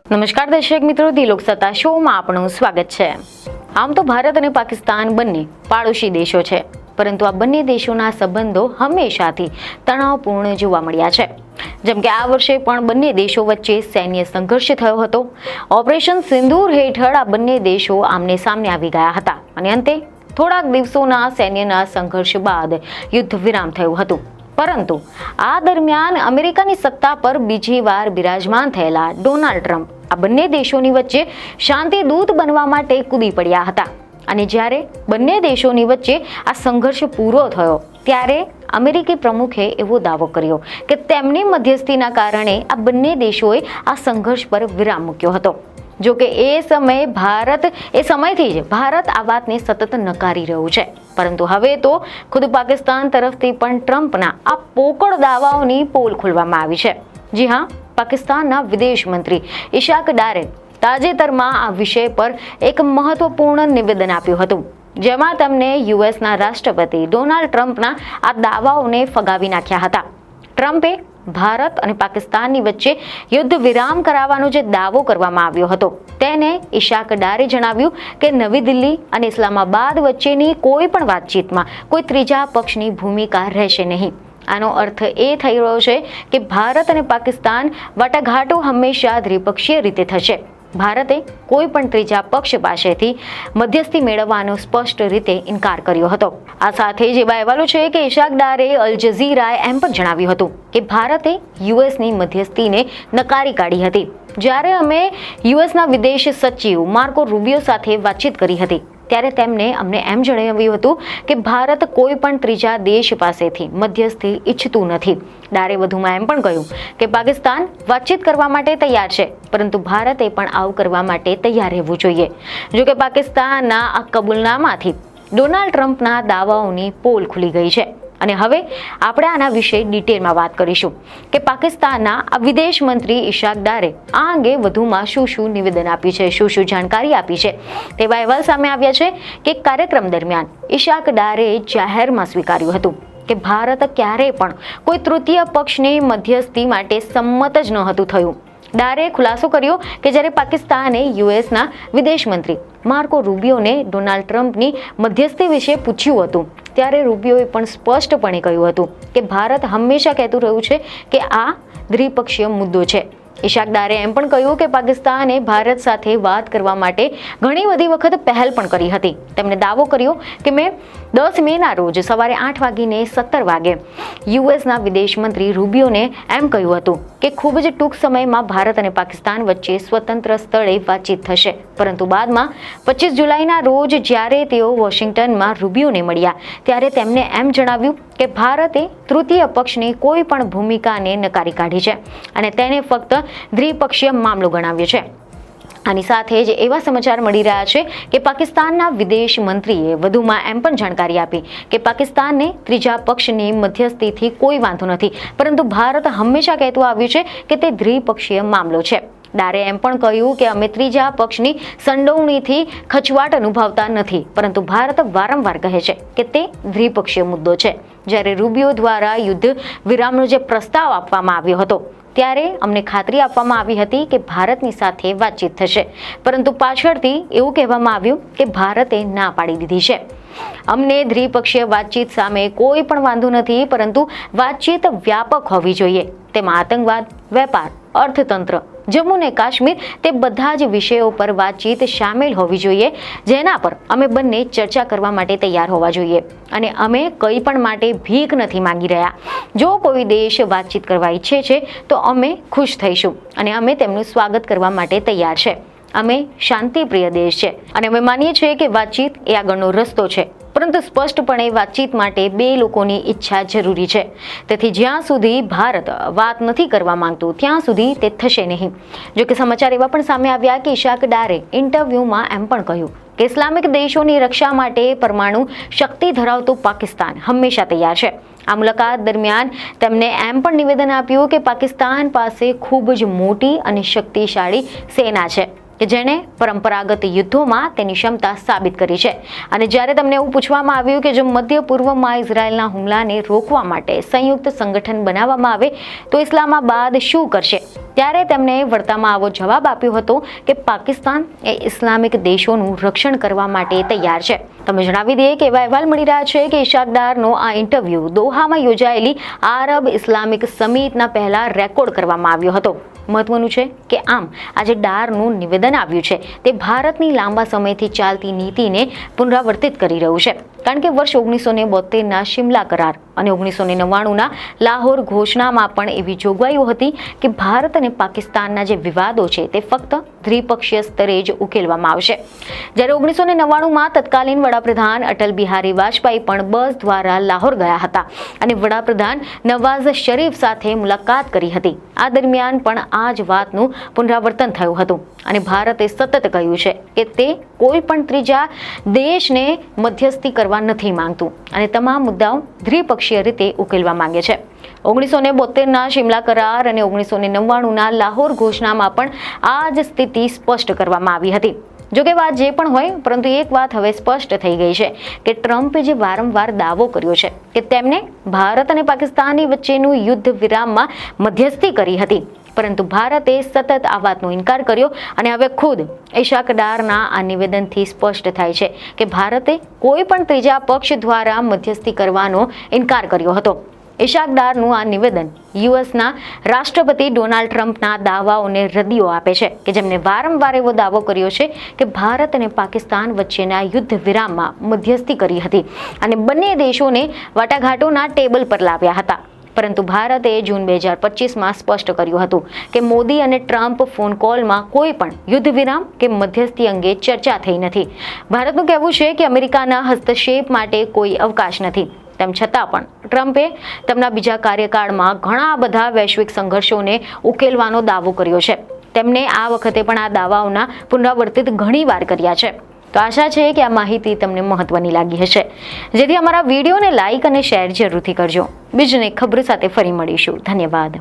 નમસ્કાર દર્શક મિત્રો, ધી લોકસત્તા શોમાં આપનું સ્વાગત છે। આમ તો ભારત અને પાકિસ્તાન બંને પાડોશી દેશો છે, પરંતુ આ બંને દેશોના સંબંધો હંમેશાથી તણાવપૂર્ણ જોવા મળ્યા છે। જેમ કે આ વર્ષે પણ બંને દેશો વચ્ચે સૈન્ય સંઘર્ષ થયો હતો। ઓપરેશન સિંદૂર હેઠળ આ બંને દેશો આમને સામને આવી ગયા હતા અને અંતે થોડાક દિવસોના સૈન્યના સંઘર્ષ બાદ યુદ્ધ વિરામ થયું હતું। પરંતુ આ દરમિયાન અમેરિકાની સત્તા પર બીજી વાર બિરાજમાન થયેલા ડોનાલ્ડ ટ્રમ્પ આ બંને દેશોની વચ્ચે શાંતિ દૂત બનવા માટે કૂદી પડ્યા હતા અને જ્યારે બંને દેશોની વચ્ચે આ સંઘર્ષ પૂરો થયો ત્યારે અમેરિકી પ્રમુખે એવો દાવો કર્યો કે તેમની મધ્યસ્થીના કારણે આ બંને દેશોએ આ સંઘર્ષ પર વિરામ મૂક્યો હતો। જો કે એ સમયથી જ ભારત આ વાતને સતત નકારી રહ્યું છે, પરંતુ હવે તો ખુદ પાકિસ્તાન તરફથી પણ ટ્રમ્પના આ પોકળ દાવાઓની પોલ ખોલવામાં આવી છે। જી હા, પાકિસ્તાનના વિદેશ મંત્રી ઇશાક ડારે તાજેતરમાં આ વિષય પર એક મહત્વપૂર્ણ નિવેદન આપ્યું હતું, જેમાં તેમણે યુએસના રાષ્ટ્રપતિ ડોનાલ્ડ ટ્રમ્પના આ દાવાઓને ફગાવી નાખ્યા હતા। ટ્રમ્પે ભારત અને પાકિસ્તાનની વચ્ચે યુદ્ધ વિરામ કરાવવાનો જે દાવો કરવામાં આવ્યો હતો તેને ઇશાક ડારે જણાવ્યું કે નવી દિલ્હી અને ઇસ્લામાબાદ વચ્ચેની કોઈ પણ વાતચીતમાં કોઈ ત્રીજા પક્ષની ભૂમિકા રહેશે નહીં। આનો અર્થ એ થઈ રહ્યો છે કે ભારત અને પાકિસ્તાન વાટાઘાટો હંમેશા દ્વિપક્ષીય રીતે થશે। ભારતે કોઈ પણ ત્રીજા પક્ષ પાસેથી મધ્યસ્થી મેળવવાનો સ્પષ્ટ રીતે ઇનકાર કર્યો હતો। આ સાથે જ એવા અહેવાલો છે કે ઇશાક ડારે અલ જઝીરાએ એમ પણ જણાવ્યું હતું કે ભારતે યુએસની મધ્યસ્થીને નકારી કાઢી હતી। જ્યારે અમે યુએસના વિદેશ સચિવ માર્કો રૂબિયો સાથે વાતચીત કરી હતી ત્યારે તેમણે અમને એમ જણાવ્યું હતું કે ભારત કોઈ પણ ત્રીજા દેશ પાસેથી મધ્યસ્થી ઈચ્છતું નથી। ડારે વધુમાં એમ પણ કહ્યું કે પાકિસ્તાન વાતચીત કરવા માટે તૈયાર છે, પરંતુ ભારતે પણ આવું કરવા માટે તૈયાર રહેવું જોઈએ। જો કે પાકિસ્તાનના આ કબૂલનામાથી ડોનાલ્ડ ટ્રમ્પના દાવાઓની પોલ ખુલી ગઈ છે અને હવે આપણે આના વિશે ડિટેલમાં વાત કરીશું કે પાકિસ્તાનના આ વિદેશ મંત્રી ઇશાક ડારે આ અંગે વધુમાં શું નિવેદન આપ્યું છે, શું જાણકારી આપી છે। તેવા અહેવાલ સામે આવ્યા છે કે કાર્યક્રમ દરમિયાન ઇશાક ડારે જાહેરમાં સ્વીકાર્યું હતું કે ભારત ક્યારેય પણ કોઈ તૃતીય પક્ષની મધ્યસ્થી માટે સંમત જ નહોતું થયું। ડારે ખુલાસો કર્યો કે જ્યારે પાકિસ્તાને યુએસના વિદેશ મંત્રી માર્કો રૂબિયોને ડોનાલ્ડ ટ્રમ્પની મધ્યસ્થી વિશે પૂછ્યું હતું ત્યારે રૂબિયોએ પણ સ્પષ્ટપણે કહ્યું હતું કે ભારત હંમેશા કહેતું રહ્યું છે કે આ દ્વિપક્ષીય મુદ્દો છે। ઇશાક ડારે એમ પણ કહ્યું કે પાકિસ્તાને ભારત સાથે વાત કરવા માટે ઘણી બધી વખત પહેલ પણ કરી હતી। તેમણે દાવો કર્યો કે મેં 10 મેના રોજ સવારે 8:17 યુએસના વિદેશ મંત્રી રૂબિયોને એમ કહ્યું હતું કે ખૂબ જ ટૂંક સમયમાં ભારત અને પાકિસ્તાન વચ્ચે સ્વતંત્ર સ્થળે વાતચીત થશે, પરંતુ બાદમાં 25 જુલાઈના રોજ જ્યારે તેઓ વોશિંગ્ટનમાં રૂબિયોને મળ્યા ત્યારે તેમણે એમ જણાવ્યું કે ભારતે તૃતીય પક્ષની કોઈ પણ ભૂમિકાને નકારી કાઢી છે અને તેને ફક્ત દ્વિપક્ષીય મામલો ગણાવ્યો છે। આની સાથે જ એવા સમાચાર મળી રહ્યા છે કે પાકિસ્તાનના વિદેશ મંત્રીએ વધુમાં એમ પણ જાણકારી આપી કે પાકિસ્તાનને ત્રીજા પક્ષની મધ્યસ્થીથી કોઈ વાંધો નથી, પરંતુ ભારત હંમેશા કહેતું આવ્યું છે કે તે દ્વિપક્ષીય મામલો છે। ડારે એમ પણ કહ્યું કે અમે ત્રીજા પક્ષની સંડોવણીથી ખચવાટ અનુભવતા નથી, પરંતુ ભારત વારંવાર કહે છે કે તે દ્વિપક્ષીય મુદ્દો છે। જ્યારે રૂબિયો દ્વારા યુદ્ધ વિરામનો જે પ્રસ્તાવ આપવામાં આવ્યો હતો ત્યારે અમને ખાતરી આપવામાં આવી હતી કે ભારતની સાથે વાતચીત થશે, પરંતુ પાછળથી એવું કહેવામાં આવ્યું કે ભારતે ના પાડી દીધી છે। અમને દ્વિપક્ષીય વાતચીત સામે કોઈ પણ વાંધો નથી, પરંતુ વાતચીત વ્યાપક હોવી જોઈએ। તેમાં આતંકવાદ, વેપાર, અર્થતંત્ર, જમ્મુ અને કાશ્મીર તે બધા જ વિષયો પર વાતચીત સામેલ હોવી જોઈએ, જેના પર અમે બંને ચર્ચા કરવા માટે તૈયાર હોવા જોઈએ અને અમે કંઈ પણ માટે ભીખ નથી માંગી રહ્યા। જો કોઈ દેશ વાતચીત કરવા ઈચ્છે છે તો અમે ખુશ થઈશું અને અમે તેમનું સ્વાગત કરવા માટે તૈયાર છે। અમે શાંતિપ્રિય દેશ છે અને અમે માનીએ છીએ કે વાતચીત એ આગળનો રસ્તો છે, પરંતુ સ્પષ્ટપણે વાતચીત માટે બે લોકોની ઈચ્છા જરૂરી છે। તેથી જ્યાં સુધી ભારત વાત નથી કરવા માંગતું ત્યાં સુધી તે થશે નહીં। જો કે સમાચાર એવા પણ સામે આવ્યા કે ઇશાક ડારે ઇન્ટરવ્યુમાં એમ પણ કહ્યું કે ઇસ્લામિક દેશોની રક્ષા માટે પરમાણુ શક્તિ ધરાવતું પાકિસ્તાન હંમેશા તૈયાર છે। આ મુલાકાત દરમિયાન તેમણે એમ પણ નિવેદન આપ્યું કે પાકિસ્તાન પાસે ખૂબ જ મોટી અને શક્તિશાળી સેના છે કે જેણે પરંપરાગત યુદ્ધોમાં તેની ક્ષમતા સાબિત કરી છે. અને જ્યારે તમને એવું પૂછવામાં આવ્યું કે જો મધ્ય પૂર્વમાં ઇઝરાયલના હુમલાને રોકવા માટે સંયુક્ત સંગઠન બનાવવામાં આવે તો ઇસ્લામાબાદ શું કરશે, ત્યારે તેમણે વળતામાં આવો જવાબ આપ્યો હતો કે પાકિસ્તાન એ ઇસ્લામિક દેશોનું રક્ષણ કરવા માટે તૈયાર છે. તમે જણાવી દઈએ કે એવા અહેવાલ મળી રહ્યા છે કે ઇશાક ડારનો આ ઇન્ટરવ્યૂ દોહામાં યોજાયેલી આરબ ઇસ્લામિક સમિટના પહેલા રેકોર્ડ કરવામાં આવ્યો હતો. મહત્વનું છે કે આમ આજે ડારનું નિવેદન આવ્યું છે તે ભારતની લાંબા સમયથી ચાલતી નીતિને પુનરાવર્તિત કરી રહ્યું છે. કારણ કે વર્ષ 1972ના શિમલા કરાર અને 1999ના લાહોર ઘોષણામાં પણ એવી જોગવાઈઓ હતી કે ભારત અને પાકિસ્તાનના જે વિવાદો છે તે ફક્ત દ્વિપક્ષીય સ્તરે જ ઉકેલવામાં આવશે. જ્યારે 1999માં તત્કાલીન વડાપ્રધાન અટલ બિહારી વાજપેયી પણ બસ દ્વારા લાહોર ગયા હતા અને વડાપ્રધાન નવાઝ શરીફ સાથે મુલાકાત કરી હતી. આ દરમિયાન પણ આ જ વાતનું પુનરાવર્તન થયું હતું અને ભારતે સતત કહ્યું છે કે તે કોઈ પણ ત્રીજા દેશને મધ્યસ્થી કરવા નથી માંગતું અને તમામ મુદ્દાઓ દ્વિપક્ષીય રીતે ઉકેલવા માંગે છે. 1972ના શિમલા કરાર અને 1999ના લાહોર ઘોષણામાં પણ આ જ સ્થિતિ સ્પષ્ટ કરવામાં આવી હતી. જોકે વાત જે પણ હોય, પરંતુ એક વાત હવે સ્પષ્ટ થઈ ગઈ છે કે ટ્રમ્પે જે વારંવાર દાવો કર્યો છે કે તેમને ભારત અને પાકિસ્તાનની વચ્ચેનું યુદ્ધ વિરામમાં મધ્યસ્થી કરી હતી, પરંતુ ભારતે સતત આ વાતનો ઇનકાર કર્યો અને હવે ખુદ ઇશાક ડારના આ નિવેદનથી સ્પષ્ટ થાય છે કે ભારતે કોઈ પણ ત્રીજા પક્ષ દ્વારા મધ્યસ્થી કરવાનો ઇનકાર કર્યો હતો. ઇશાક ડારનું આ નિવેદન યુએસના રાષ્ટ્રપતિ ડોનાલ્ડ ટ્રમ્પના દાવાઓને રદિયો આપે છે કે જેમને વારંવાર એવો દાવો કર્યો છે કે ભારત અને પાકિસ્તાન વચ્ચેના યુદ્ધ વિરામમાં મધ્યસ્થી કરી હતી અને બંને દેશોને વાટાઘાટોના ટેબલ પર લાવ્યા હતા. પરંતુ ભારતે જૂન 2025માં સ્પષ્ટ કર્યું હતું કે મોદી અને ટ્રમ્પ ફોન કોલમાં કોઈ પણ યુદ્ધ વિરામ કે મધ્યસ્થી અંગે ચર્ચા થઈ નથી. ભારતનું કહેવું છે કે અમેરિકાના હસ્તક્ષેપ માટે કોઈ અવકાશ નથી. તેમ છતાં પણ ટ્રમ્પે તેમના બીજા કાર્યકાળમાં ઘણા બધા વૈશ્વિક સંઘર્ષોને ઉકેલવાનો દાવો કર્યો છે. તેમણે આ વખતે પણ આ દાવાઓના પુનરાવર્તિત ઘણીવાર કર્યા છે. તો આશા છે કે આ માહિતી તમને મહત્વની લાગી હશે, જેથી અમારા વિડીયોને લાઇક અને શેર જરૂરથી કરજો. બીજને ખબર સાથે ફરી મળીશું. ધન્યવાદ.